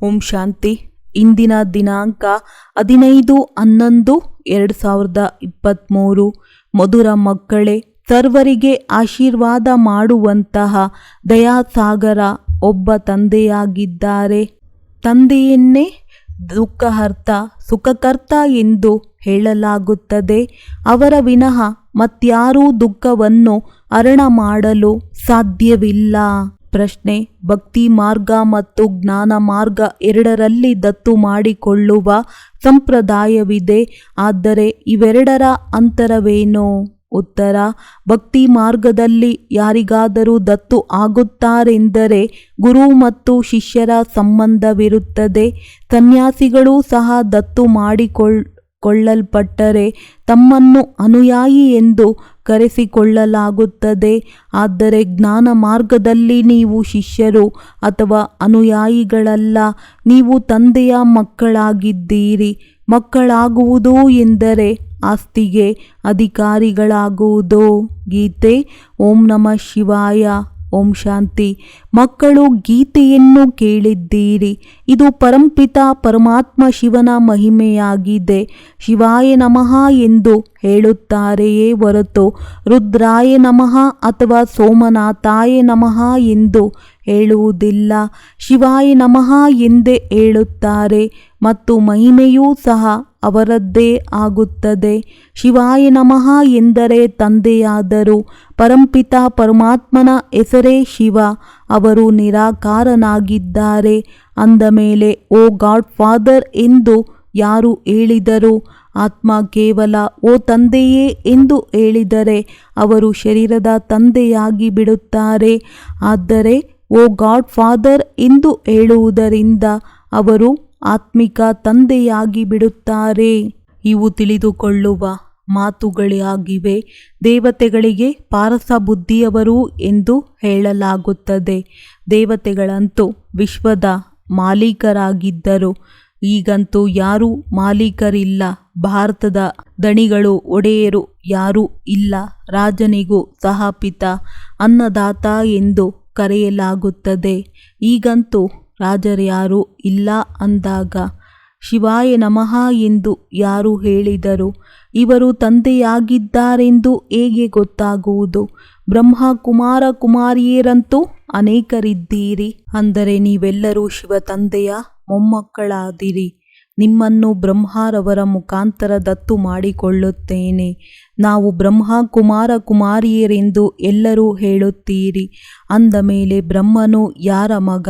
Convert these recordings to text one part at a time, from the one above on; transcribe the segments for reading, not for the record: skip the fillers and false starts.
ಓಂ ಶಾಂತಿ. ಇಂದಿನ ದಿನಾಂಕ 15/11/2023. ಮಧುರ ಮಕ್ಕಳೇ, ಸರ್ವರಿಗೆ ಆಶೀರ್ವಾದ ಮಾಡುವಂತಹ ದಯಾಸಾಗರ ಒಬ್ಬ ತಂದೆಯಾಗಿದ್ದಾರೆ. ತಂದೆಯನ್ನೇ ದುಃಖಹರ್ತ ಸುಖಕರ್ತ ಎಂದು ಹೇಳಲಾಗುತ್ತದೆ. ಅವರ ವಿನಃ ಮತ್ಯಾರೂ ದುಃಖವನ್ನು ಹರಣ ಮಾಡಲು ಸಾಧ್ಯವಿಲ್ಲ. ಪ್ರಶ್ನೆ: ಭಕ್ತಿ ಮಾರ್ಗ ಮತ್ತು ಜ್ಞಾನ ಮಾರ್ಗ ಎರಡರಲ್ಲಿ ದತ್ತು ಮಾಡಿಕೊಳ್ಳುವ ಸಂಪ್ರದಾಯವಿದೆ. ಆದರೆ ಇವೆರಡರ ಅಂತರವೇನು? ಉತ್ತರ: ಭಕ್ತಿ ಮಾರ್ಗದಲ್ಲಿ ಯಾರಿಗಾದರೂ ದತ್ತು ಆಗುತ್ತಾರೆಂದರೆ ಗುರು ಮತ್ತು ಶಿಷ್ಯರ ಸಂಬಂಧವಿರುತ್ತದೆ. ಸನ್ಯಾಸಿಗಳೂ ಸಹ ದತ್ತು ಮಾಡಿಕೊಳ್ಳಲ್ಪಟ್ಟರೆ ತಮ್ಮನ್ನು ಅನುಯಾಯಿ ಎಂದು ಕರೆಸಿಕೊಳ್ಳಲಾಗುತ್ತದೆ. ಆದರೆ ಜ್ಞಾನ ಮಾರ್ಗದಲ್ಲಿ ನೀವು ಶಿಷ್ಯರು ಅಥವಾ ಅನುಯಾಯಿಗಳಲ್ಲ, ನೀವು ತಂದೆಯ ಮಕ್ಕಳಾಗಿದ್ದೀರಿ. ಮಕ್ಕಳಾಗುವುದು ಎಂದರೆ ಆಸ್ತಿಗೆ ಅಧಿಕಾರಿಗಳಾಗುವುದು. ಗೀತೆ. ಓಂ ನಮಃ ಶಿವಾಯ. ಓಂ ಶಾಂತಿ. ಮಕ್ಕಳು ಗೀತೆಯನ್ನು ಕೇಳಿದ್ದೀರಿ. ಇದು ಪರಂಪಿತ ಪರಮಾತ್ಮ ಶಿವನ ಮಹಿಮೆಯಾಗಿದೆ. ಶಿವಾಯ ನಮಃ ಎಂದು ಹೇಳುತ್ತಾರೆಯೇ ಹೊರತು ರುದ್ರಾಯ ನಮಃ ಅಥವಾ ಸೋಮನಾಥಾಯ ನಮಃ ಎಂದು ಹೇಳುವುದಿಲ್ಲ. ಶಿವಾಯ ನಮಃ ಎಂದೇ ಹೇಳುತ್ತಾರೆ ಮತ್ತು ಮಹಿಮೆಯೂ ಸಹ ಅವರದ್ದೇ ಆಗುತ್ತದೆ. ಶಿವಾಯ ನಮಃ ಎಂದರೆ ತಂದೆಯಾದರು. ಪರಂಪಿತ ಪರಮಾತ್ಮನ ಹೆಸರೇ ಶಿವ. ಅವರು ನಿರಾಕಾರನಾಗಿದ್ದಾರೆ. ಅಂದ ಮೇಲೆ ಓ ಗಾಡ್ ಫಾದರ್ ಎಂದು ಯಾರು ಹೇಳಿದರು? ಆತ್ಮ ಕೇವಲ ಓ ತಂದೆಯೇ ಎಂದು ಹೇಳಿದರೆ ಅವರು ಶರೀರದ ತಂದೆಯಾಗಿ ಬಿಡುತ್ತಾರೆ. ಆದರೆ ಓ ಗಾಡ್ ಫಾದರ್ ಎಂದು ಹೇಳುವುದರಿಂದ ಅವರು ಆತ್ಮಿಕ ತಂದೆಯಾಗಿ ಬಿಡುತ್ತಾರೆ. ಇವು ತಿಳಿದುಕೊಳ್ಳುವ ಮಾತುಗಳಾಗಿವೆ. ದೇವತೆಗಳಿಗೆ ಪಾರಸ ಬುದ್ಧಿಯವರು ಎಂದು ಹೇಳಲಾಗುತ್ತದೆ. ದೇವತೆಗಳಂತೂ ವಿಶ್ವದ ಮಾಲೀಕರಾಗಿದ್ದರು. ಈಗಂತೂ ಯಾರೂ ಮಾಲೀಕರಿಲ್ಲ. ಭಾರತದ ದಣಿಗಳು ಒಡೆಯರು ಯಾರೂ ಇಲ್ಲ. ರಾಜನಿಗೂ ಸಹ ಪಿತ ಅನ್ನದಾತ ಎಂದು ಕರೆಯಲಾಗುತ್ತದೆ. ಈಗಂತೂ ರಾಜರ್ಯಾರೂ ಇಲ್ಲ ಅಂದಾಗ ಶಿವಾಯ ನಮಃ ಎಂದು ಯಾರು ಹೇಳಿದರು? ಇವರು ತಂದೆಯಾಗಿದ್ದಾರೆಂದು ಹೇಗೆ ಗೊತ್ತಾಗುವುದು? ಬ್ರಹ್ಮ ಕುಮಾರ ಕುಮಾರಿಯರಂತೂ ಅನೇಕರಿದ್ದೀರಿ. ಅಂದರೆ ನೀವೆಲ್ಲರೂ ಶಿವ ತಂದೆಯ ಮೊಮ್ಮಕ್ಕಳಾದಿರಿ. ನಿಮ್ಮನ್ನು ಬ್ರಹ್ಮರವರ ಮುಖಾಂತರ ದತ್ತು ಮಾಡಿಕೊಳ್ಳುತ್ತೇನೆ. ನಾವು ಬ್ರಹ್ಮ ಕುಮಾರ ಕುಮಾರಿಯರೆಂದು ಎಲ್ಲರೂ ಹೇಳುತ್ತೀರಿ. ಅಂದ ಮೇಲೆ ಬ್ರಹ್ಮನು ಯಾರ ಮಗ?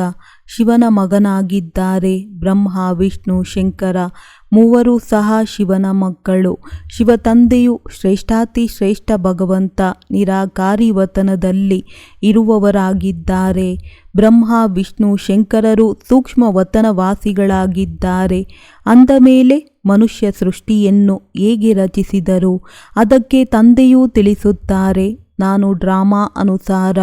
ಶಿವನ ಮಗನಾಗಿದ್ದಾರೆ. ಬ್ರಹ್ಮ ವಿಷ್ಣು ಶಂಕರ ಮೂವರೂ ಸಹ ಶಿವನ ಮಕ್ಕಳು. ಶಿವ ತಂದೆಯು ಶ್ರೇಷ್ಠಾತಿ ಶ್ರೇಷ್ಠ ಭಗವಂತ ನಿರಾಕಾರಿ ವತನದಲ್ಲಿ ಇರುವವರಾಗಿದ್ದಾರೆ. ಬ್ರಹ್ಮ ವಿಷ್ಣು ಶಂಕರರು ಸೂಕ್ಷ್ಮ ವತನವಾಸಿಗಳಾಗಿದ್ದಾರೆ. ಅಂದ ಮೇಲೆ ಮನುಷ್ಯ ಸೃಷ್ಟಿಯನ್ನು ಹೇಗೆ ರಚಿಸಿದರು? ಅದಕ್ಕೆ ತಂದೆಯೂ ತಿಳಿಸುತ್ತಾರೆ. ನಾನು ಡ್ರಾಮಾ ಅನುಸಾರ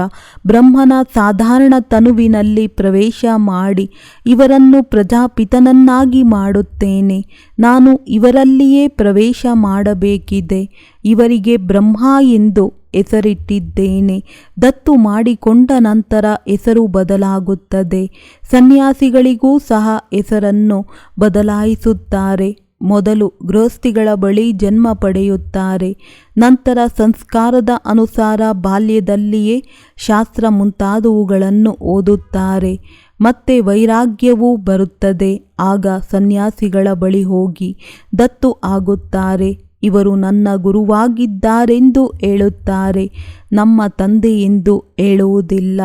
ಬ್ರಹ್ಮನ ಸಾಧಾರಣ ತನುವಿನಲ್ಲಿ ಪ್ರವೇಶ ಮಾಡಿ ಇವರನ್ನು ಪ್ರಜಾಪಿತನನ್ನಾಗಿ ಮಾಡುತ್ತೇನೆ. ನಾನು ಇವರಲ್ಲಿಯೇ ಪ್ರವೇಶ ಮಾಡಬೇಕಿದೆ. ಇವರಿಗೆ ಬ್ರಹ್ಮ ಎಂದು ಹೆಸರಿಟ್ಟಿದ್ದೇನೆ. ದತ್ತು ಮಾಡಿಕೊಂಡ ನಂತರ ಹೆಸರು ಬದಲಾಗುತ್ತದೆ. ಸನ್ಯಾಸಿಗಳಿಗೂ ಸಹ ಹೆಸರನ್ನು ಬದಲಾಯಿಸುತ್ತಾರೆ. ಮೊದಲು ಗೃಹಸ್ಥಿಗಳ ಬಳಿ ಜನ್ಮ ಪಡೆಯುತ್ತಾರೆ. ನಂತರ ಸಂಸ್ಕಾರದ ಅನುಸಾರ ಬಾಲ್ಯದಲ್ಲಿಯೇ ಶಾಸ್ತ್ರ ಮುಂತಾದವುಗಳನ್ನು ಓದುತ್ತಾರೆ. ಮತ್ತೆ ವೈರಾಗ್ಯವೂ ಬರುತ್ತದೆ. ಆಗ ಸನ್ಯಾಸಿಗಳ ಬಳಿ ಹೋಗಿ ದತ್ತು ಆಗುತ್ತಾರೆ. ಇವರು ನನ್ನ ಗುರುವಾಗಿದ್ದಾರೆಂದು ಹೇಳುತ್ತಾರೆ. ನಮ್ಮ ತಂದೆ ಎಂದು ಹೇಳುವುದಿಲ್ಲ.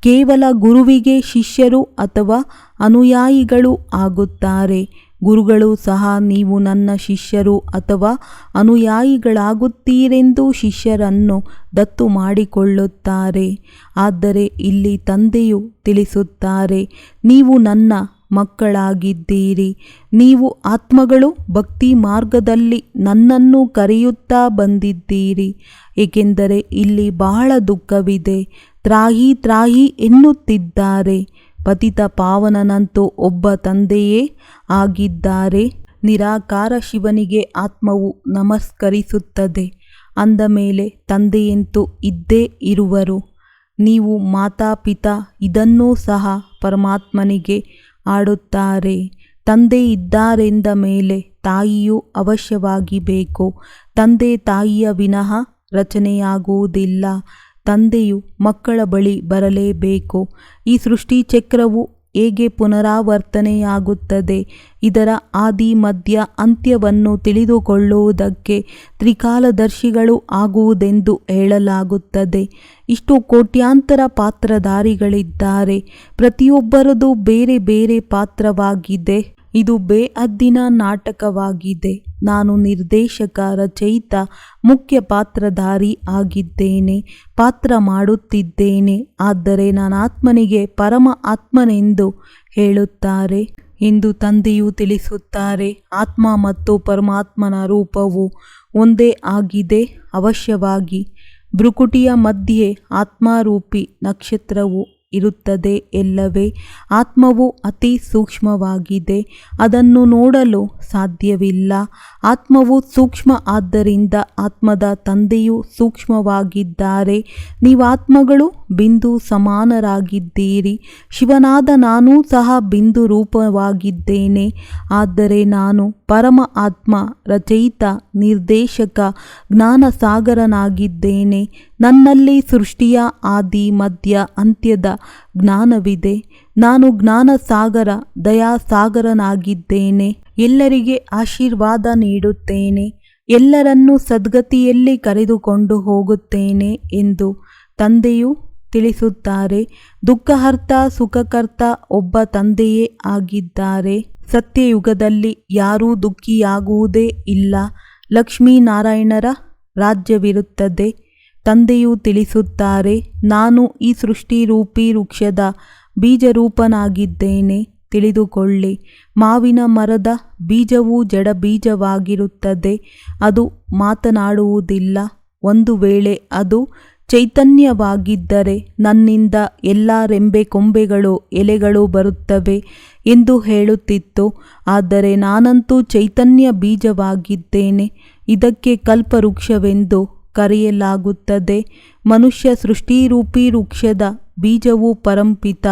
ಕೇವಲ ಗುರುವಿಗೆ ಶಿಷ್ಯರು ಅಥವಾ ಅನುಯಾಯಿಗಳು ಆಗುತ್ತಾರೆ. ಗುರುಗಳು ಸಹ ನೀವು ನನ್ನ ಶಿಷ್ಯರು ಅಥವಾ ಅನುಯಾಯಿಗಳಾಗುತ್ತೀರೆಂದು ಶಿಷ್ಯರನ್ನು ದತ್ತು ಮಾಡಿಕೊಳ್ಳುತ್ತಾರೆ. ಆದರೆ ಇಲ್ಲಿ ತಂದೆಯು ತಿಳಿಸುತ್ತಾರೆ, ನೀವು ನನ್ನ ಮಕ್ಕಳಾಗಿದ್ದೀರಿ. ನೀವು ಆತ್ಮಗಳು ಭಕ್ತಿ ಮಾರ್ಗದಲ್ಲಿ ನನ್ನನ್ನು ಕರೆಯುತ್ತಾ ಬಂದಿದ್ದೀರಿ. ಏಕೆಂದರೆ ಇಲ್ಲಿ ಬಹಳ ದುಃಖವಿದೆ. ತ್ರಾಹಿ ತ್ರಾಹಿ ಎನ್ನುತ್ತಿದ್ದಾರೆ. ಪತಿತ ಪಾವನನಂತೂ ಒಬ್ಬ ತಂದೆಯೇ ಆಗಿದ್ದಾರೆ. ನಿರಾಕಾರ ಶಿವನಿಗೆ ಆತ್ಮವು ನಮಸ್ಕರಿಸುತ್ತದೆ. ಅಂದ ಮೇಲೆ ತಂದೆಯಂತೂ ಇದ್ದೇ ಇರುವರು. ನೀವು ಮಾತಾಪಿತಾ ಇದನ್ನೂ ಸಹ ಪರಮಾತ್ಮನಿಗೆ ಆಡುತ್ತಾರೆ. ತಂದೆ ಇದ್ದಾರೆಂದ ಮೇಲೆ ತಾಯಿಯೂ ಅವಶ್ಯವಾಗಿ ಬೇಕು. ತಂದೆ ತಾಯಿಯ ವಿನಃ ರಚನೆಯಾಗುವುದಿಲ್ಲ. ತಂದೆಯು ಮಕ್ಕಳ ಬಳಿ ಬರಲೇಬೇಕು. ಈ ಸೃಷ್ಟಿ ಚಕ್ರವು ಹೇಗೆ ಪುನರಾವರ್ತನೆಯಾಗುತ್ತದೆ, ಇದರ ಆದಿ ಮಧ್ಯ ಅಂತ್ಯವನ್ನು ತಿಳಿದುಕೊಳ್ಳುವುದಕ್ಕೆ ತ್ರಿಕಾಲದರ್ಶಿಗಳು ಆಗುವುದೆಂದು ಹೇಳಲಾಗುತ್ತದೆ. ಇಷ್ಟು ಕೋಟ್ಯಾಂತರ ಪಾತ್ರಧಾರಿಗಳಿದ್ದಾರೆ. ಪ್ರತಿಯೊಬ್ಬರದು ಬೇರೆ ಬೇರೆ ಪಾತ್ರವಾಗಿದೆ. ಇದು ಬೇಹದ್ದಿನ ನಾಟಕವಾಗಿದೆ. ನಾನು ನಿರ್ದೇಶಕ, ರಚಯಿತ, ಮುಖ್ಯ ಪಾತ್ರಧಾರಿ ಆಗಿದ್ದೇನೆ. ಪಾತ್ರ ಮಾಡುತ್ತಿದ್ದೇನೆ. ಆದರೆ ನಾನಾತ್ಮನಿಗೆ ಪರಮ ಆತ್ಮನೆಂದು ಹೇಳುತ್ತಾರೆ ಎಂದು ತಂದೆಯು ತಿಳಿಸುತ್ತಾರೆ. ಆತ್ಮ ಮತ್ತು ಪರಮಾತ್ಮನ ರೂಪವು ಒಂದೇ ಆಗಿದೆ. ಅವಶ್ಯವಾಗಿ ಭ್ರುಕುಟಿಯ ಮಧ್ಯೆ ಆತ್ಮಾರೂಪಿ ನಕ್ಷತ್ರವು ಇರುತ್ತದೆ ಎಲ್ಲವೇ. ಆತ್ಮವು ಅತಿ ಸೂಕ್ಷ್ಮವಾಗಿದೆ. ಅದನ್ನು ನೋಡಲು ಸಾಧ್ಯವಿಲ್ಲ. ಆತ್ಮವು ಸೂಕ್ಷ್ಮ. ಆದ್ದರಿಂದ ಆತ್ಮದ ತಂದೆಯು ಸೂಕ್ಷ್ಮವಾಗಿದ್ದಾರೆ. ನೀವಾತ್ಮಗಳು ಬಿಂದು ಸಮಾನರಾಗಿದ್ದೀರಿ. ಶಿವನಾದ ನಾನೂ ಸಹ ಬಿಂದು ರೂಪವಾಗಿದ್ದೇನೆ. ಆದರೆ ನಾನು ಪರಮ ಆತ್ಮ, ರಚಯಿತ, ನಿರ್ದೇಶಕ, ಜ್ಞಾನಸಾಗರನಾಗಿದ್ದೇನೆ. ನನ್ನಲ್ಲಿ ಸೃಷ್ಟಿಯ ಆದಿ ಮಧ್ಯ ಅಂತ್ಯದ ಜ್ಞಾನವಿದೆ. ನಾನು ಜ್ಞಾನಸಾಗರ, ದಯಾಸಾಗರನಾಗಿದ್ದೇನೆ. ಎಲ್ಲರಿಗೆ ಆಶೀರ್ವಾದ ನೀಡುತ್ತೇನೆ. ಎಲ್ಲರನ್ನೂ ಸದ್ಗತಿಯಲ್ಲಿ ಕರೆದುಕೊಂಡು ಹೋಗುತ್ತೇನೆ ಎಂದು ತಂದೆಯು ತಿಳಿಸುತ್ತಾರೆ. ದುಃಖಹರ್ತ, ಸುಖಕರ್ತ ಒಬ್ಬ ತಂದೆಯೇ ಆಗಿದ್ದಾರೆ. ಸತ್ಯಯುಗದಲ್ಲಿ ಯಾರೂ ದುಃಖಿಯಾಗುವುದೇ ಇಲ್ಲ. ಲಕ್ಷ್ಮೀನಾರಾಯಣರ ರಾಜ್ಯವಿರುತ್ತದೆ. ತಂದೆಯು ತಿಳಿಸುತ್ತಾರೆ, ನಾನು ಈ ಸೃಷ್ಟಿರೂಪಿ ವೃಕ್ಷದ ಬೀಜರೂಪನಾಗಿದ್ದೇನೆ. ತಿಳಿದುಕೊಳ್ಳಿ, ಮಾವಿನ ಮರದ ಬೀಜವು ಜಡ ಬೀಜವಾಗಿರುತ್ತದೆ. ಅದು ಮಾತನಾಡುವುದಿಲ್ಲ. ಒಂದು ವೇಳೆ ಅದು ಚೈತನ್ಯವಾಗಿದ್ದರೆ ನನ್ನಿಂದ ಎಲ್ಲ ರೆಂಬೆ ಕೊಂಬೆಗಳು, ಎಲೆಗಳು ಬರುತ್ತವೆ ಎಂದು ಹೇಳುತ್ತಿತ್ತು. ಆದರೆ ನಾನಂತೂ ಚೈತನ್ಯ ಬೀಜವಾಗಿದ್ದೇನೆ. ಇದಕ್ಕೆ ಕಲ್ಪವೃಕ್ಷವೆಂದು ಕರೆಯಲಾಗುತ್ತದೆ. ಮನುಷ್ಯ ಸೃಷ್ಟಿರೂಪಿ ವೃಕ್ಷದ ಬೀಜವು ಪರಂಪಿತ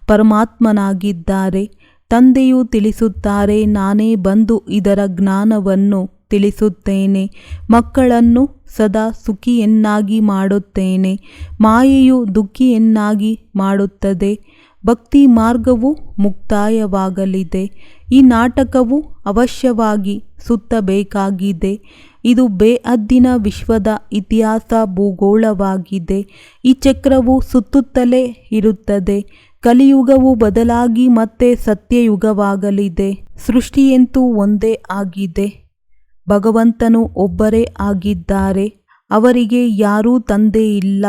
ಪರಮಾತ್ಮನಾಗಿದ್ದಾರೆ. ತಂದೆಯು ತಿಳಿಸುತ್ತಾರೆ, ನಾನೇ ಬಂದು ಇದರ ಜ್ಞಾನವನ್ನು ತಿಳಿಸುತ್ತೇನೆ. ಮಕ್ಕಳನ್ನು ಸದಾ ಸುಖಿಯನ್ನಾಗಿ ಮಾಡುತ್ತೇನೆ. ಮಾಯೆಯು ದುಃಖಿಯನ್ನಾಗಿ ಮಾಡುತ್ತದೆ. ಭಕ್ತಿ ಮಾರ್ಗವು ಮುಕ್ತಾಯವಾಗಲಿದೆ. ಈ ನಾಟಕವು ಅವಶ್ಯವಾಗಿ ಸುತ್ತಬೇಕಾಗಿದೆ. ಇದು ಬೇಹದ್ದಿನ ವಿಶ್ವದ ಇತಿಹಾಸ ಭೂಗೋಳವಾಗಿದೆ. ಈ ಚಕ್ರವು ಸುತ್ತುತ್ತಲೇ ಇರುತ್ತದೆ. ಕಲಿಯುಗವು ಬದಲಾಗಿ ಮತ್ತೆ ಸತ್ಯಯುಗವಾಗಲಿದೆ. ಸೃಷ್ಟಿಯಂತೂ ಒಂದೇ ಆಗಿದೆ. ಭಗವಂತನು ಒಬ್ಬರೇ ಆಗಿದ್ದಾರೆ. ಅವರಿಗೆ ಯಾರೂ ತಂದೆ ಇಲ್ಲ.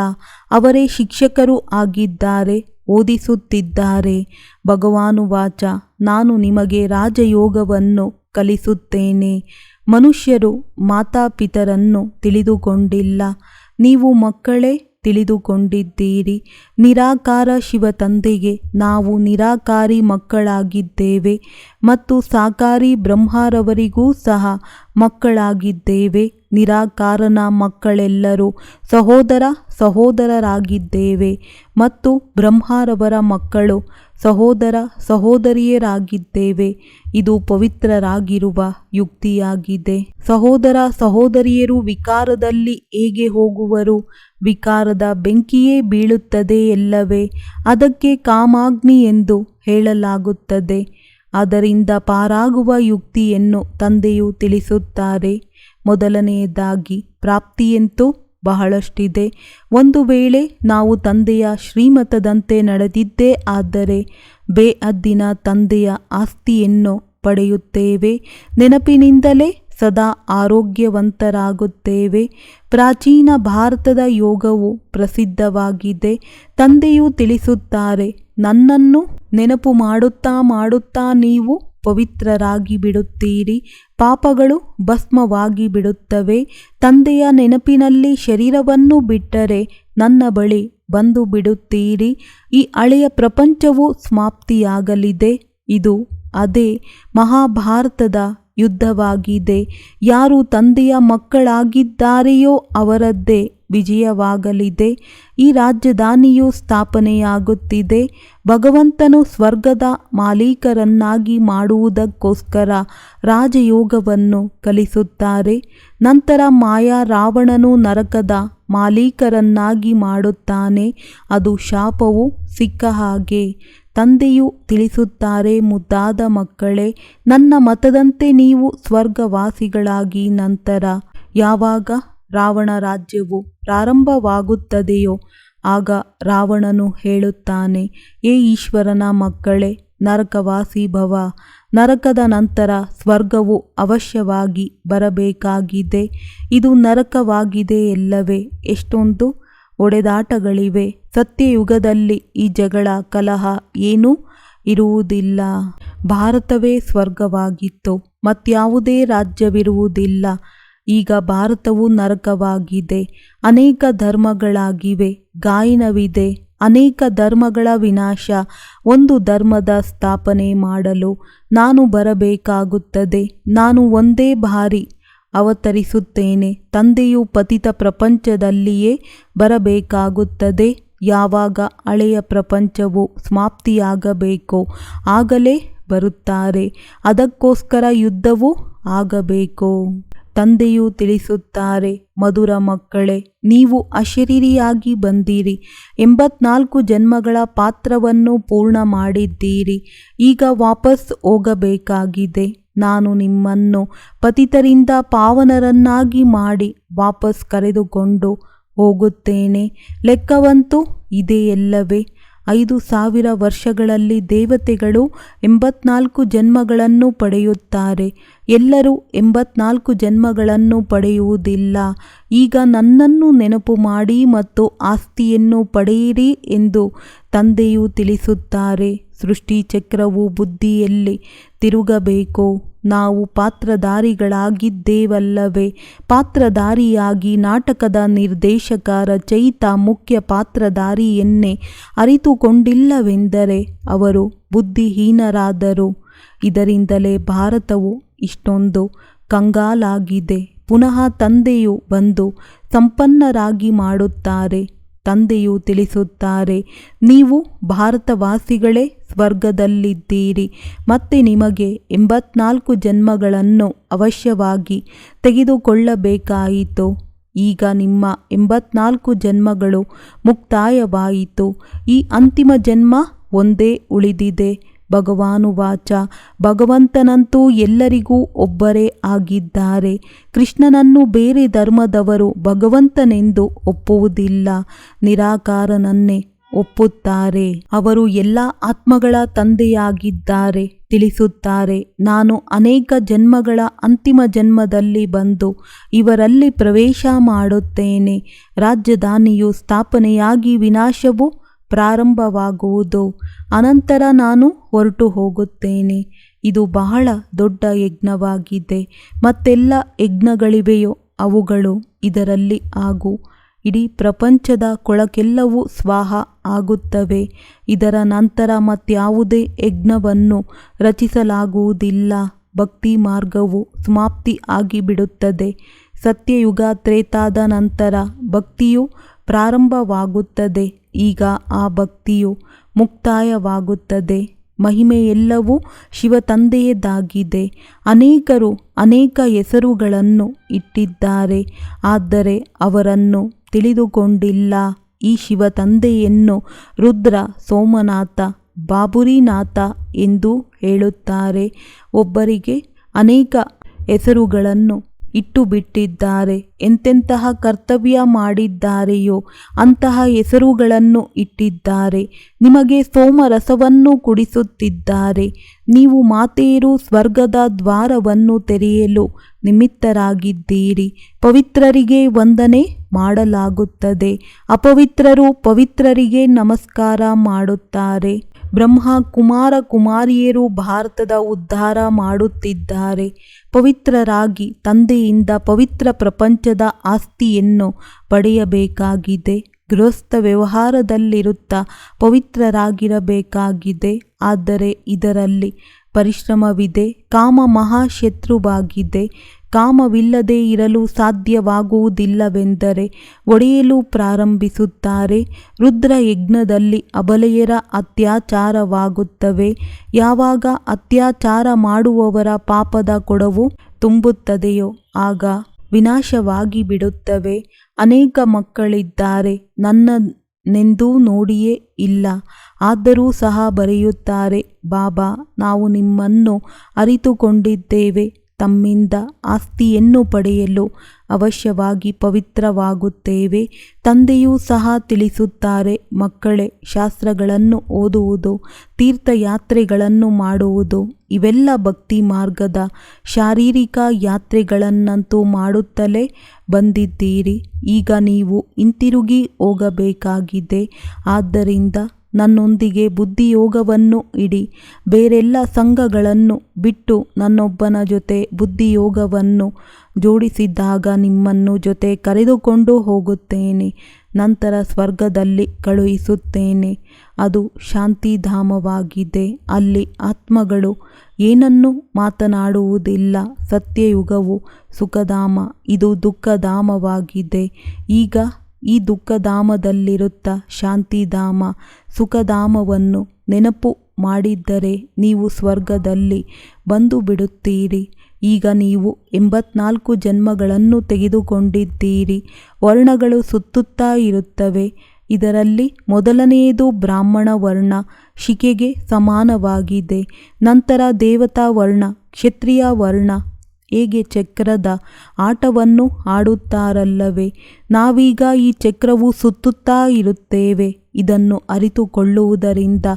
ಅವರೇ ಶಿಕ್ಷಕರು ಆಗಿದ್ದಾರೆ, ಓದಿಸುತ್ತಿದ್ದಾರೆ. ಭಗವಾನುವಾಚ, ನಾನು ನಿಮಗೆ ರಾಜಯೋಗವನ್ನು ಕಲಿಸುತ್ತೇನೆ. ಮನುಷ್ಯರು ಮಾತಾಪಿತರನ್ನು ತಿಳಿದುಕೊಂಡಿಲ್ಲ. ನೀವು ಮಕ್ಕಳೇ ತಿಳಿದುಕೊಂಡಿದ್ದೀರಿ. ನಿರಾಕಾರ ಶಿವ ತಂದೆಗೆ ನಾವು ನಿರಾಕಾರಿ ಮಕ್ಕಳಾಗಿದ್ದೇವೆ ಮತ್ತು ಸಾಕಾರಿ ಬ್ರಹ್ಮರವರಿಗೂ ಸಹ ಮಕ್ಕಳಾಗಿದ್ದೇವೆ. ನಿರಾಕಾರನ ಮಕ್ಕಳೆಲ್ಲರೂ ಸಹೋದರ ಸಹೋದರರಾಗಿದ್ದೇವೆ ಮತ್ತು ಬ್ರಹ್ಮರವರ ಮಕ್ಕಳು ಸಹೋದರ ಸಹೋದರಿಯರಾಗಿದ್ದೇವೆ. ಇದು ಪವಿತ್ರರಾಗಿರುವ ಯುಕ್ತಿಯಾಗಿದೆ. ಸಹೋದರ ಸಹೋದರಿಯರು ವಿಕಾರದಲ್ಲಿ ಹೇಗೆ ಹೋಗುವರು? ವಿಕಾರದ ಬೆಂಕಿಯೇ ಬೀಳುತ್ತದೆ ಎಲ್ಲವೇ. ಅದಕ್ಕೆ ಕಾಮಾಗ್ನಿ ಎಂದು ಹೇಳಲಾಗುತ್ತದೆ. ಅದರಿಂದ ಪಾರಾಗುವ ಯುಕ್ತಿಯನ್ನು ತಂದೆಯು ತಿಳಿಸುತ್ತಾರೆ. ಮೊದಲನೆಯದಾಗಿ ಪ್ರಾಪ್ತಿಯಂತೂ ಬಹಳಷ್ಟಿದೆ. ಒಂದು ವೇಳೆ ನಾವು ತಂದೆಯ ಶ್ರೀಮತದಂತೆ ನಡೆದಿದ್ದೇ ಆದರೆ ಬೇಹದ್ದಿನ ತಂದೆಯ ಆಸ್ತಿಯನ್ನು ಪಡೆಯುತ್ತೇವೆ. ನೆನಪಿನಿಂದಲೇ ಸದಾ ಆರೋಗ್ಯವಂತರಾಗುತ್ತೇವೆ. ಪ್ರಾಚೀನ ಭಾರತದ ಯೋಗವು ಪ್ರಸಿದ್ಧವಾಗಿದೆ. ತಂದೆಯು ತಿಳಿಸುತ್ತಾರೆ, ನನ್ನನ್ನು ನೆನಪು ಮಾಡುತ್ತಾ ನೀವು ಪವಿತ್ರರಾಗಿ ಬಿಡುತ್ತೀರಿ. ಪಾಪಗಳು ಭಸ್ಮವಾಗಿ ಬಿಡುತ್ತವೆ. ತಂದೆಯ ನೆನಪಿನಲ್ಲಿ ಶರೀರವನ್ನು ಬಿಟ್ಟರೆ ನನ್ನ ಬಳಿ ಬಂದು ಬಿಡುತ್ತೀರಿ. ಈ ಹಳೆಯ ಪ್ರಪಂಚವು ಸಮಾಪ್ತಿಯಾಗಲಿದೆ. ಇದು ಅದೇ ಮಹಾಭಾರತದ ಯುದ್ಧವಾಗಿದೆ. ಯಾರು ತಂದೆಯ ಮಕ್ಕಳಾಗಿದ್ದಾರೆಯೋ ಅವರದ್ದೇ ವಿಜಯವಾಗಲಿದೆ. ಈ ರಾಜಧಾನಿಯು ಸ್ಥಾಪನೆಯಾಗುತ್ತಿದೆ. ಭಗವಂತನು ಸ್ವರ್ಗದ ಮಾಲೀಕರನ್ನಾಗಿ ಮಾಡುವುದಕ್ಕೋಸ್ಕರ ರಾಜಯೋಗವನ್ನು ಕಲಿಸುತ್ತಾರೆ. ನಂತರ ಮಾಯಾ ರಾವಣನು ನರಕದ ಮಾಲೀಕರನ್ನಾಗಿ ಮಾಡುತ್ತಾನೆ. ಅದು ಶಾಪವು ಸಿಕ್ಕ ಹಾಗೆ. ತಂದೆಯು ತಿಳಿಸುತ್ತಾರೆ, ಮುದ್ದಾದ ಮಕ್ಕಳೇ, ನನ್ನ ಮತದಂತೆ ನೀವು ಸ್ವರ್ಗವಾಸಿಗಳಾಗಿ ನಂತರ ಯಾವಾಗ ರಾವಣ ರಾಜ್ಯವು ಪ್ರಾರಂಭವಾಗುತ್ತದೆಯೋ ಆಗ ರಾವಣನು ಹೇಳುತ್ತಾನೆ, ಏ ಈಶ್ವರನ ಮಕ್ಕಳೇ, ನರಕವಾಸಿ ಭವ. ನರಕದ ನಂತರ ಸ್ವರ್ಗವು ಅವಶ್ಯವಾಗಿ ಬರಬೇಕಾಗಿದೆ. ಇದು ನರಕವಾಗಿದೆ ಎಲ್ಲವೇ. ಎಷ್ಟೊಂದು ಒಡೆದಾಟಗಳಿವೆ. ಸತ್ಯಯುಗದಲ್ಲಿ ಈ ಜಗಳ ಕಲಹ ಏನೂ ಇರುವುದಿಲ್ಲ. ಭಾರತವೇ ಸ್ವರ್ಗವಾಗಿತ್ತು, ಮತ್ಯಾವುದೇ ರಾಜ್ಯವಿರುವುದಿಲ್ಲ. ಈಗ ಭಾರತವು ನರಕವಾಗಿದೆ. ಅನೇಕ ಧರ್ಮಗಳಾಗಿವೆ, ಗಾಯನವಿದೆ. ಅನೇಕ ಧರ್ಮಗಳ ವಿನಾಶ. ಒಂದು ಧರ್ಮದ ಸ್ಥಾಪನೆ ಮಾಡಲು ನಾನು ಬರಬೇಕಾಗುತ್ತದೆ. ನಾನು ಒಂದೇ ಬಾರಿ ಅವತರಿಸುತ್ತೇನೆ. ತಂದೆಯು ಪತಿತ ಪ್ರಪಂಚದಲ್ಲಿಯೇ ಬರಬೇಕಾಗುತ್ತದೆ. ಯಾವಾಗ ಹಳೆಯ ಪ್ರಪಂಚವು ಸಮಾಪ್ತಿಯಾಗಬೇಕೋ ಆಗಲೇ ಬರುತ್ತಾರೆ. ಅದಕ್ಕೋಸ್ಕರ ಯುದ್ಧವೂ ಆಗಬೇಕು. ತಂದೆಯು ತಿಳಿಸುತ್ತಾರೆ, ಮಧುರ ಮಕ್ಕಳೇ, ನೀವು ಅಶರೀರಿಯಾಗಿ ಬಂದಿರಿ. 84 ಜನ್ಮಗಳ ಪಾತ್ರವನ್ನು ಪೂರ್ಣ ಮಾಡಿದ್ದೀರಿ. ಈಗ ವಾಪಸ್ ಹೋಗಬೇಕಾಗಿದೆ. ನಾನು ನಿಮ್ಮನ್ನು ಪತಿತರಿಂದ ಪಾವನರನ್ನಾಗಿ ಮಾಡಿ ವಾಪಸ್ ಕರೆದುಕೊಂಡು ಹೋಗುತ್ತೇನೆ. ಲೆಕ್ಕವಂತೂ ಇದೆಯಲ್ಲವೇ? 5000 ವರ್ಷಗಳಲ್ಲಿ ದೇವತೆಗಳು 84 ಜನ್ಮಗಳನ್ನು ಪಡೆಯುತ್ತಾರೆ. ಎಲ್ಲರೂ 84 ಜನ್ಮಗಳನ್ನು ಪಡೆಯುವುದಿಲ್ಲ. ಈಗ ನನ್ನನ್ನು ನೆನಪು ಮಾಡಿ ಮತ್ತು ಆಸ್ತಿಯನ್ನು ಪಡೆಯಿರಿ ಎಂದು ತಂದೆಯು ತಿಳಿಸುತ್ತಾರೆ. ಸೃಷ್ಟಿ ಚಕ್ರವು ಬುದ್ಧಿಯಲ್ಲಿ ತಿರುಗಬೇಕು. ನಾವು ಪಾತ್ರಧಾರಿಗಳಾಗಿದ್ದೇವಲ್ಲವೇ? ಪಾತ್ರಧಾರಿಯಾಗಿ ನಾಟಕದ ನಿರ್ದೇಶಕ, ರಚಯಿತ, ಮುಖ್ಯ ಪಾತ್ರಧಾರಿಯನ್ನೇ ಅರಿತುಕೊಂಡಿಲ್ಲವೆಂದರೆ ಅವರು ಬುದ್ಧಿಹೀನರಾದರು. ಇದರಿಂದಲೇ ಭಾರತವು ಇಷ್ಟೊಂದು ಕಂಗಾಲಾಗಿದೆ. ಪುನಃ ತಂದೆಯು ಬಂದು ಸಂಪನ್ನರಾಗಿ ಮಾಡುತ್ತಾರೆ. ತಂದೆಯು ತಿಳಿಸುತ್ತಾರೆ, ನೀವು ಭಾರತವಾಸಿಗಳೇ ಸ್ವರ್ಗದಲ್ಲಿದ್ದೀರಿ. ಮತ್ತೆ ನಿಮಗೆ 84 ಜನ್ಮಗಳನ್ನು ಅವಶ್ಯವಾಗಿ ತೆಗೆದುಕೊಳ್ಳಬೇಕಾಯಿತು. ಈಗ ನಿಮ್ಮ 84 ಜನ್ಮಗಳು ಮುಕ್ತಾಯವಾಯಿತು. ಈ ಅಂತಿಮ ಜನ್ಮ ಒಂದೇ ಉಳಿದಿದೆ. ಭಗವಾನುವಾಚ, ಭಗವಂತನಂತೂ ಎಲ್ಲರಿಗೂ ಒಬ್ಬರೇ ಆಗಿದ್ದಾರೆ. ಕೃಷ್ಣನನ್ನು ಬೇರೆ ಧರ್ಮದವರು ಭಗವಂತನೆಂದು ಒಪ್ಪುವುದಿಲ್ಲ, ನಿರಾಕಾರನನ್ನೇ ಒಪ್ಪುತ್ತಾರೆ. ಅವರು ಎಲ್ಲ ಆತ್ಮಗಳ ತಂದೆಯಾಗಿದ್ದಾರೆ. ತಿಳಿಸುತ್ತಾರೆ, ನಾನು ಅನೇಕ ಜನ್ಮಗಳ ಅಂತಿಮ ಜನ್ಮದಲ್ಲಿ ಬಂದು ಇವರಲ್ಲಿ ಪ್ರವೇಶ ಮಾಡುತ್ತೇನೆ. ರಾಜಧಾನಿಯು ಸ್ಥಾಪನೆಯಾಗಿ ವಿನಾಶವು ಪ್ರಾರಂಭವಾಗುವುದು. ಅನಂತರ ನಾನು ಹೊರಟು ಹೋಗುತ್ತೇನೆ. ಇದು ಬಹಳ ದೊಡ್ಡ ಯಜ್ಞವಾಗಿದೆ. ಮತ್ತೆಲ್ಲ ಯಜ್ಞಗಳಿವೆಯೋ ಅವುಗಳು ಇದರಲ್ಲಿ ಹಾಗೂ ಇಡೀ ಪ್ರಪಂಚದ ಕೊಳಕೆಲ್ಲವೂ ಸ್ವಾಹ ಆಗುತ್ತವೆ. ಇದರ ನಂತರ ಮತ್ಯಾವುದೇ ಯಜ್ಞವನ್ನು ರಚಿಸಲಾಗುವುದಿಲ್ಲ. ಭಕ್ತಿ ಮಾರ್ಗವು ಸಮಾಪ್ತಿ ಆಗಿಬಿಡುತ್ತದೆ. ಸತ್ಯಯುಗ ತ್ರೇತಾದ ನಂತರ ಭಕ್ತಿಯು ಪ್ರಾರಂಭವಾಗುತ್ತದೆ. ಈಗ ಆ ಭಕ್ತಿಯು ಮುಕ್ತಾಯವಾಗುತ್ತದೆ. ಮಹಿಮೆಯೆಲ್ಲವೂ ಶಿವ ತಂದೆಯದಾಗಿದೆ. ಅನೇಕರು ಅನೇಕ ಹೆಸರುಗಳನ್ನು ಇಟ್ಟಿದ್ದಾರೆ, ಆದರೆ ಅವರನ್ನು ತಿಳಿದುಕೊಂಡಿಲ್ಲ. ಈ ಶಿವ ತಂದೆಯನ್ನು ರುದ್ರ, ಸೋಮನಾಥ, ಬಾಬುರಿನಾಥ ಎಂದು ಹೇಳುತ್ತಾರೆ. ಒಬ್ಬರಿಗೆ ಅನೇಕ ಹೆಸರುಗಳನ್ನು ಇಟ್ಟು ಬಿಟ್ಟಿದ್ದಾರೆ. ಎಂತೆಂತಹ ಕರ್ತವ್ಯ ಮಾಡಿದ್ದಾರೆಯೋ ಅಂತಹ ಹೆಸರುಗಳನ್ನು ಇಟ್ಟಿದ್ದಾರೆ. ನಿಮಗೆ ಸೋಮರಸವನ್ನು ಕುಡಿಸುತ್ತಿದ್ದಾರೆ. ನೀವು ಮಾತೆಯರು ಸ್ವರ್ಗದ ದ್ವಾರವನ್ನು ತೆರೆಯಲು ನಿಮಿತ್ತರಾಗಿದ್ದೀರಿ. ಪವಿತ್ರರಿಗೆ ವಂದನೆ ಮಾಡಲಾಗುತ್ತದೆ. ಅಪವಿತ್ರರು ಪವಿತ್ರರಿಗೆ ನಮಸ್ಕಾರ ಮಾಡುತ್ತಾರೆ. ಬ್ರಹ್ಮ ಕುಮಾರ ಕುಮಾರಿಯರು ಭಾರತದ ಉದ್ಧಾರ ಮಾಡುತ್ತಿದ್ದಾರೆ. ಪವಿತ್ರರಾಗಿ ತಂದೆಯಿಂದ ಪವಿತ್ರ ಪ್ರಪಂಚದ ಆಸ್ತಿಯನ್ನು ಪಡೆಯಬೇಕಾಗಿದೆ. ಗೃಹಸ್ಥ ವ್ಯವಹಾರದಲ್ಲಿರುತ್ತಾ ಪವಿತ್ರರಾಗಿರಬೇಕಾಗಿದೆ. ಆದರೆ ಇದರಲ್ಲಿ ಪರಿಶ್ರಮವಿದೆ. ಕಾಮ ಮಹಾಶತ್ರುವಾಗಿದೆ. ಕಾಮವಿಲ್ಲದೆ ಇರಲು ಸಾಧ್ಯವಾಗುವುದಿಲ್ಲವೆಂದರೆ ಒಡೆಯಲು ಪ್ರಾರಂಭಿಸುತ್ತಾರೆ. ರುದ್ರ ಯಜ್ಞದಲ್ಲಿ ಅಬಲೆಯರ ಅತ್ಯಾಚಾರವಾಗುತ್ತವೆ. ಯಾವಾಗ ಅತ್ಯಾಚಾರ ಮಾಡುವವರ ಪಾಪದ ಕೊಡವು ತುಂಬುತ್ತದೆಯೋ ಆಗ ವಿನಾಶವಾಗಿ ಬಿಡುತ್ತವೆ. ಅನೇಕ ಮಕ್ಕಳಿದ್ದಾರೆ, ನನ್ನನ್ನೆಂದೂ ನೋಡಿಯೇ ಇಲ್ಲ, ಆದರೂ ಸಹ ಬರೆಯುತ್ತಾರೆ, ಬಾಬಾ ನಾವು ನಿಮ್ಮನ್ನು ಅರಿತುಕೊಂಡಿದ್ದೇವೆ. ತಮ್ಮಿಂದ ಆಸ್ತಿಯನ್ನು ಪಡೆಯಲು ಅವಶ್ಯವಾಗಿ ಪವಿತ್ರವಾಗುತ್ತೇವೆ. ತಂದೆಯೂ ಸಹ ತಿಳಿಸುತ್ತಾರೆ, ಮಕ್ಕಳೇ, ಶಾಸ್ತ್ರಗಳನ್ನು ಓದುವುದು, ತೀರ್ಥಯಾತ್ರೆಗಳನ್ನು ಮಾಡುವುದು ಇವೆಲ್ಲ ಭಕ್ತಿ ಮಾರ್ಗದ ಶಾರೀರಿಕ ಯಾತ್ರೆಗಳನ್ನಂತೂ ಮಾಡುತ್ತಲೇ ಬಂದಿದ್ದೀರಿ. ಈಗ ನೀವು ಹಿಂತಿರುಗಿ ಹೋಗಬೇಕಾಗಿದೆ. ಆದ್ದರಿಂದ ನನ್ನೊಂದಿಗೆ ಬುದ್ಧಿಯೋಗವನ್ನು ಇಡಿ. ಬೇರೆಲ್ಲ ಸಂಘಗಳನ್ನು ಬಿಟ್ಟು ನನ್ನೊಬ್ಬನ ಜೊತೆ ಬುದ್ಧಿಯೋಗವನ್ನು ಜೋಡಿಸಿದಾಗ ನಿಮ್ಮನ್ನು ಜೊತೆ ಕರೆದುಕೊಂಡು ಹೋಗುತ್ತೇನೆ. ನಂತರ ಸ್ವರ್ಗದಲ್ಲಿ ಕಳುಹಿಸುತ್ತೇನೆ. ಅದು ಶಾಂತಿಧಾಮವಾಗಿದೆ. ಅಲ್ಲಿ ಆತ್ಮಗಳು ಏನನ್ನೂ ಮಾತನಾಡುವುದಿಲ್ಲ. ಸತ್ಯಯುಗವು ಸುಖಧಾಮ, ಇದು ದುಃಖಧಾಮವಾಗಿದೆ. ಈಗ ಈ ದುಃಖಧಾಮದಲ್ಲಿರುತ್ತಾ ಶಾಂತಿಧಾಮ, ಸುಖಧಾಮವನ್ನು ನೆನಪು ಮಾಡಿದ್ದರೆ ನೀವು ಸ್ವರ್ಗದಲ್ಲಿ ಬಂದು ಬಿಡುತ್ತೀರಿ. ಈಗ ನೀವು 84 ಜನ್ಮಗಳನ್ನು ತೆಗೆದುಕೊಂಡಿದ್ದೀರಿ. ವರ್ಣಗಳು ಸುತ್ತುತ್ತಾ ಇರುತ್ತವೆ. ಇದರಲ್ಲಿ ಮೊದಲನೆಯದು ಬ್ರಾಹ್ಮಣ ವರ್ಣ, ಶಿಖೆಗೆ ಸಮಾನವಾಗಿದೆ. ನಂತರ ದೇವತಾ ವರ್ಣ, ಕ್ಷತ್ರಿಯ ವರ್ಣ. ಹೇಗೆ ಚಕ್ರದ ಆಟವನ್ನು ಆಡುತ್ತಾರಲ್ಲವೇ, ನಾವೀಗ ಈ ಚಕ್ರವು ಸುತ್ತುತ್ತಾ ಇರುತ್ತೇವೆ. ಇದನ್ನು ಅರಿತುಕೊಳ್ಳುವುದರಿಂದ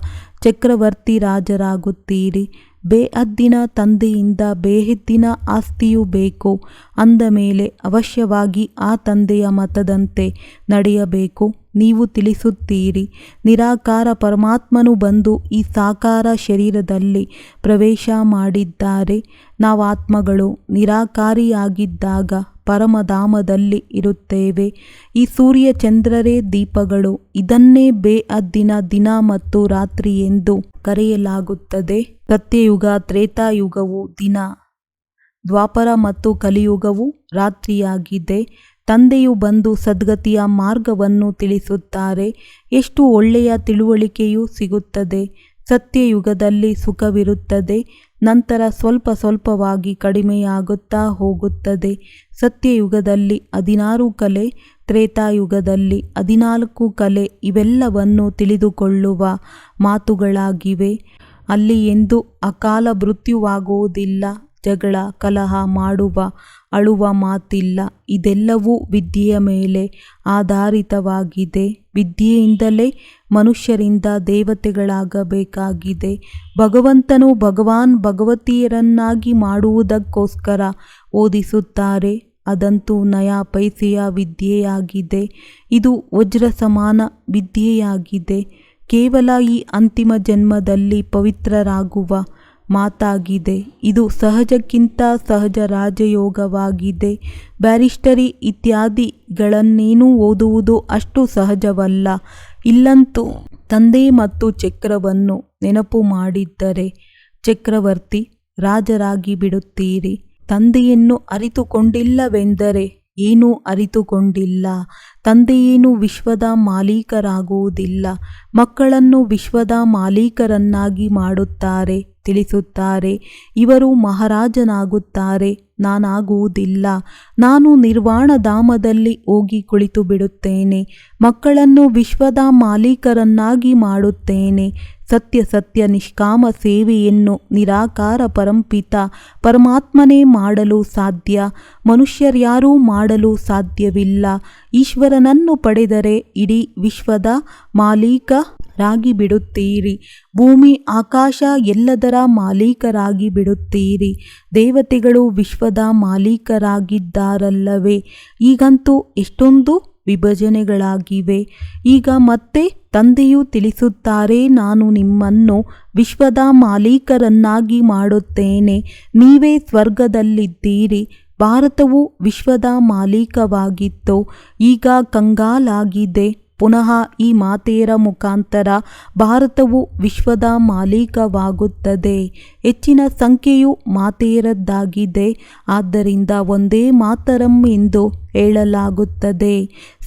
ಚಕ್ರವರ್ತಿ ರಾಜರಾಗುತ್ತೀರಿ. ಬೇಹದ್ದಿನ ತಂದೆಯಿಂದ ಬೇಹದ್ದಿನ ಆಸ್ತಿಯು ಬೇಕು ಅಂದ ಮೇಲೆ ಅವಶ್ಯವಾಗಿ ಆ ತಂದೆಯ ಮತದಂತೆ ನಡೆಯಬೇಕು. ನೀವು ತಿಳಿಸುತ್ತೀರಿ, ನಿರಾಕಾರ ಪರಮಾತ್ಮನು ಬಂದು ಈ ಸಾಕಾರ ಶರೀರದಲ್ಲಿ ಪ್ರವೇಶ ಮಾಡಿದ್ದಾರೆ. ನಾವಾತ್ಮಗಳು ನಿರಾಕಾರಿಯಾಗಿದ್ದಾಗ ಪರಮಧಾಮದಲ್ಲಿ ಇರುತ್ತೇವೆ. ಈ ಸೂರ್ಯ ಚಂದ್ರರೇ ದೀಪಗಳು. ಇದನ್ನೇ ಬೇಹದ್ದಿನ ದಿನ ಮತ್ತು ರಾತ್ರಿ ಎಂದು ಕರೆಯಲಾಗುತ್ತದೆ. ಸತ್ಯಯುಗ ತ್ರೇತಾಯುಗವು ದಿನ, ದ್ವಾಪರ ಮತ್ತು ಕಲಿಯುಗವು ರಾತ್ರಿಯಾಗಿದೆ. ತಂದೆಯು ಬಂದು ಸದ್ಗತಿಯ ಮಾರ್ಗವನ್ನು ತಿಳಿಸುತ್ತಾರೆ. ಎಷ್ಟು ಒಳ್ಳೆಯ ತಿಳುವಳಿಕೆಯೂ ಸಿಗುತ್ತದೆ. ಸತ್ಯಯುಗದಲ್ಲಿ ಸುಖವಿರುತ್ತದೆ. ನಂತರ ಸ್ವಲ್ಪ ಸ್ವಲ್ಪವಾಗಿ ಕಡಿಮೆಯಾಗುತ್ತಾ ಹೋಗುತ್ತದೆ. ಸತ್ಯಯುಗದಲ್ಲಿ 16 ಕಲೆ, ತ್ರೇತಾಯುಗದಲ್ಲಿ 14 ಕಲೆ. ಇವೆಲ್ಲವನ್ನು ತಿಳಿದುಕೊಳ್ಳುವ ಮಾತುಗಳಾಗಿವೆ. ಅಲ್ಲಿ ಎಂದೂ ಅಕಾಲ ಮೃತ್ಯುವಾಗುವುದಿಲ್ಲ. ಜಗಳ ಕಲಹ ಮಾಡುವ ಅಳುವ ಮಾತಿಲ್ಲ. ಇದೆಲ್ಲವೂ ವಿದ್ಯೆಯ ಮೇಲೆ ಆಧಾರಿತವಾಗಿದೆ. ವಿದ್ಯೆಯಿಂದಲೇ ಮನುಷ್ಯರಿಂದ ದೇವತೆಗಳಾಗಬೇಕಾಗಿದೆ. ಭಗವಂತನು ಭಗವತಿಯರನ್ನಾಗಿ ಮಾಡುವುದಕ್ಕೋಸ್ಕರ ಓದಿಸುತ್ತಾರೆ. ಅದಂತೂ ನಯಾ ಪೈಸೆಯ ವಿದ್ಯೆಯಾಗಿದೆ. ಇದು ವಜ್ರ ಸಮಾನ ವಿದ್ಯೆಯಾಗಿದೆ. ಕೇವಲ ಈ ಅಂತಿಮ ಜನ್ಮದಲ್ಲಿ ಪವಿತ್ರರಾಗುವ ಮಾತಾಗಿದೆ. ಇದು ಸಹಜಕ್ಕಿಂತ ಸಹಜ ರಾಜಯೋಗವಾಗಿದೆ. ಬ್ಯಾರಿಸ್ಟರಿ ಇತ್ಯಾದಿಗಳನ್ನೇನೂ ಓದುವುದು ಅಷ್ಟು ಸಹಜವಲ್ಲ. ಇಲ್ಲಂತೂ ತಂದೆ ಮತ್ತು ಚಕ್ರವನ್ನು ನೆನಪು ಮಾಡಿದ್ದರೆ ಚಕ್ರವರ್ತಿ ರಾಜರಾಗಿ ಬಿಡುತ್ತೀರಿ. ತಂದೆಯನ್ನು ಅರಿತುಕೊಂಡಿಲ್ಲವೆಂದರೆ ಏನೂ ಅರಿತುಕೊಂಡಿಲ್ಲ. ತಂದೆಯೇನು ವಿಶ್ವದ ಮಾಲೀಕರಾಗುವುದಿಲ್ಲ. ಮಕ್ಕಳನ್ನು ವಿಶ್ವದ ಮಾಲೀಕರನ್ನಾಗಿ ಮಾಡುತ್ತಾರೆ. ತಿಳಿಸುತ್ತಾರೆ, ಇವರು ಮಹಾರಾಜನಾಗುತ್ತಾರೆ, ನಾನಾಗುವುದಿಲ್ಲ. ನಾನು ನಿರ್ವಾಣಧಾಮದಲ್ಲಿ ಹೋಗಿ ಕುಳಿತು ಬಿಡುತ್ತೇನೆ. ಮಕ್ಕಳನ್ನು ವಿಶ್ವದ ಮಾಲೀಕರನ್ನಾಗಿ ಮಾಡುತ್ತೇನೆ. ಸತ್ಯ ಸತ್ಯ ನಿಷ್ಕಾಮ ಸೇವೆಯನ್ನು ನಿರಾಕಾರ ಪರಂಪಿತ ಪರಮಾತ್ಮನೇ ಮಾಡಲು ಸಾಧ್ಯ. ಮನುಷ್ಯರ್ಯಾರೂ ಮಾಡಲು ಸಾಧ್ಯವಿಲ್ಲ. ಈಶ್ವರನನ್ನು ಪಡೆದರೆ ಇಡೀ ವಿಶ್ವದ ಮಾಲೀಕರಾಗಿ ಬಿಡುತ್ತೀರಿ. ಭೂಮಿ ಆಕಾಶ ಎಲ್ಲದರ ಮಾಲೀಕರಾಗಿ ಬಿಡುತ್ತೀರಿ. ದೇವತೆಗಳು ವಿಶ್ವದ ಮಾಲೀಕರಾಗಿದ್ದಾರಲ್ಲವೇ. ಈಗಂತೂ ಎಷ್ಟೊಂದು ವಿಭಜನೆಗಳಾಗಿವೆ. ಈಗ ಮತ್ತೆ ತಂದೆಯು ತಿಳಿಸುತ್ತಾರೆ, ನಾನು ನಿಮ್ಮನ್ನು ವಿಶ್ವದ ಮಾಲೀಕರನ್ನಾಗಿ ಮಾಡುತ್ತೇನೆ. ನೀವೇ ಸ್ವರ್ಗದಲ್ಲಿದ್ದೀರಿ. ಭಾರತವು ವಿಶ್ವದ ಮಾಲೀಕವಾಗಿತ್ತು, ಈಗ ಕಂಗಾಲಾಗಿದೆ. ಪುನಃ ಈ ಮಾತೆಯರ ಮುಖಾಂತರ ಭಾರತವು ವಿಶ್ವದ ಮಾಲೀಕವಾಗುತ್ತದೆ. ಹೆಚ್ಚಿನ ಸಂಖ್ಯೆಯು ಮಾತೆಯರದ್ದಾಗಿದೆ. ಆದ್ದರಿಂದ ಒಂದೇ ಮಾತರಂ ಎಂದು ಹೇಳಲಾಗುತ್ತದೆ.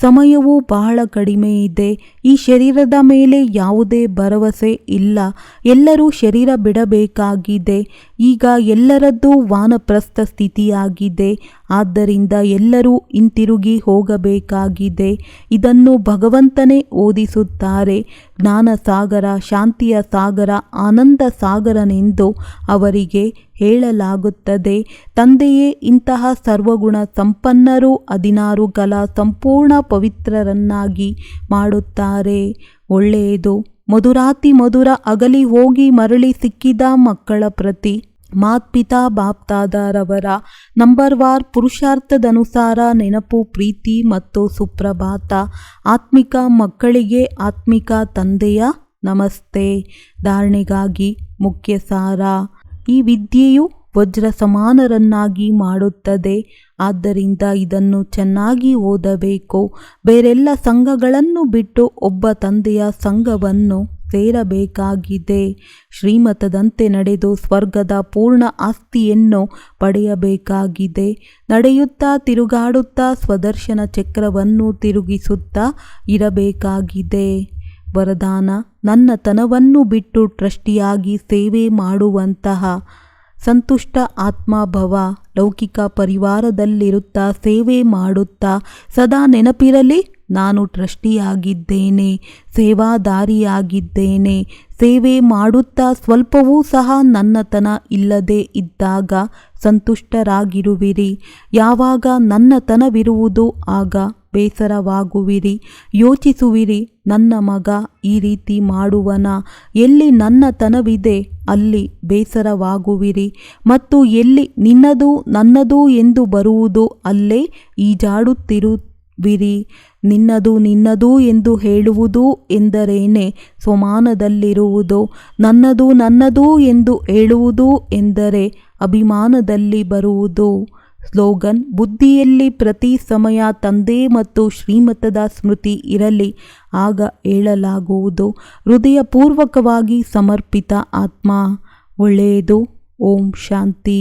ಸಮಯವು ಬಹಳ ಕಡಿಮೆ ಇದೆ. ಈ ಶರೀರದ ಮೇಲೆ ಯಾವುದೇ ಭರವಸೆ ಇಲ್ಲ. ಎಲ್ಲರೂ ಶರೀರ ಬಿಡಬೇಕಾಗಿದೆ. ಈಗ ಎಲ್ಲರದ್ದು ವಾನಪ್ರಸ್ಥ ಸ್ಥಿತಿಯಾಗಿದೆ. ಆದ್ದರಿಂದ ಎಲ್ಲರೂ ಹಿಂತಿರುಗಿ ಹೋಗಬೇಕಾಗಿದೆ. ಇದನ್ನು ಭಗವಂತನೇ ಓದಿಸುತ್ತಾರೆ. ಜ್ಞಾನ ಸಾಗರ, ಶಾಂತಿಯ ಸಾಗರ, ಆನಂದ ಸಾಗರನೆಂದು ಅವರಿಗೆ ಹೇಳಲಾಗುತ್ತದೆ. ತಂದೆಯೇ ಇಂತಹ ಸರ್ವಗುಣ ಸಂಪನ್ನರು 16 ಕಲಾ ಸಂಪೂರ್ಣ ಪವಿತ್ರರನ್ನಾಗಿ ಮಾಡುತ್ತಾರೆ. ಒಳ್ಳೆಯದು. ಮಧುರಾತಿ ಮಧುರ ಅಗಲಿ ಹೋಗಿ ಮರಳಿ ಸಿಕ್ಕಿದ ಮಕ್ಕಳ ಪ್ರತಿ ಮಾತ್ಪಿತಾ ಬಾಪ್ತಾದರವರ ನಂಬರ್ವಾರ್ ಪುರುಷಾರ್ಥದನುಸಾರ ನೆನಪು, ಪ್ರೀತಿ ಮತ್ತು ಸುಪ್ರಭಾತ. ಆತ್ಮಿಕ ಮಕ್ಕಳಿಗೆ ಆತ್ಮಿಕ ತಂದೆಯ ನಮಸ್ತೆ. ಧಾರಣೆಗಾಗಿ ಮುಖ್ಯ ಸಾರ. ಈ ವಿದ್ಯೆಯು ವಜ್ರ ಸಮಾನರನ್ನಾಗಿ ಮಾಡುತ್ತದೆ. ಆದ್ದರಿಂದ ಇದನ್ನು ಚೆನ್ನಾಗಿ ಓದಬೇಕು. ಬೇರೆಲ್ಲ ಸಂಘಗಳನ್ನು ಬಿಟ್ಟು ಒಬ್ಬ ತಂದೆಯ ಸಂಘವನ್ನು ಸೇರಬೇಕಾಗಿದೆ. ಶ್ರೀಮತದಂತೆ ನಡೆದು ಸ್ವರ್ಗದ ಪೂರ್ಣ ಆಸ್ತಿಯನ್ನು ಪಡೆಯಬೇಕಾಗಿದೆ. ನಡೆಯುತ್ತಾ ತಿರುಗಾಡುತ್ತಾ ಸ್ವದರ್ಶನ ಚಕ್ರವನ್ನು ತಿರುಗಿಸುತ್ತಾ ಇರಬೇಕಾಗಿದೆ. ವರದಾನ: ನನ್ನ ತನವನ್ನು ಬಿಟ್ಟು ಟ್ರಸ್ಟಿಯಾಗಿ ಸೇವೆ ಮಾಡುವಂತಹ ಸಂತುಷ್ಟ ಆತ್ಮಭವ. ಲೌಕಿಕ ಪರಿವಾರದಲ್ಲಿರುತ್ತಾ ಸೇವೆ ಮಾಡುತ್ತಾ ಸದಾ ನೆನಪಿರಲಿ, ನಾನು ಟ್ರಸ್ಟಿಯಾಗಿದ್ದೇನೆ, ಸೇವಾದಾರಿಯಾಗಿದ್ದೇನೆ. ಸೇವೆ ಮಾಡುತ್ತಾ ಸ್ವಲ್ಪವೂ ಸಹ ನನ್ನತನ ಇಲ್ಲದೆ ಇದ್ದಾಗ ಸಂತುಷ್ಟರಾಗಿರುವಿರಿ. ಯಾವಾಗ ನನ್ನತನವಿರುವುದು ಆಗ ಬೇಸರವಾಗುವಿರಿ. ಯೋಚಿಸುವಿರಿ, ನನ್ನ ಮಗ ಈ ರೀತಿ ಮಾಡುವನ? ಎಲ್ಲಿ ನನ್ನತನವಿದೆ ಅಲ್ಲಿ ಬೇಸರವಾಗುವಿರಿ. ಮತ್ತು ಎಲ್ಲಿ ನಿನ್ನದು ನನ್ನದು ಎಂದು ಬರುವುದು ಅಲ್ಲೇ ಈಜಾಡುತ್ತಿರುವಿರಿ. ನಿನ್ನದು ನಿನ್ನದು ಎಂದು ಹೇಳುವುದು ಎಂದರೇನೆ ಸ್ವಮಾನದಲ್ಲಿರುವುದು. ನನ್ನದು ನನ್ನದು ಎಂದು ಹೇಳುವುದು ಎಂದರೆ ಅಭಿಮಾನದಲ್ಲಿ ಬರುವುದು. ಸ್ಲೋಗನ್: ಬುದ್ಧಿಯಲ್ಲಿ ಪ್ರತಿ ಸಮಯ ತಂದೆ ಮತ್ತು ಶ್ರೀಮತದ ಸ್ಮೃತಿ ಇರಲಿ. ಆಗ ಹೇಳಲಾಗುವುದು, ಹೃದಯಪೂರ್ವಕವಾಗಿ ಸಮರ್ಪಿತ ಆತ್ಮ. ಒಳ್ಳೆಯದು. ಓಂ ಶಾಂತಿ.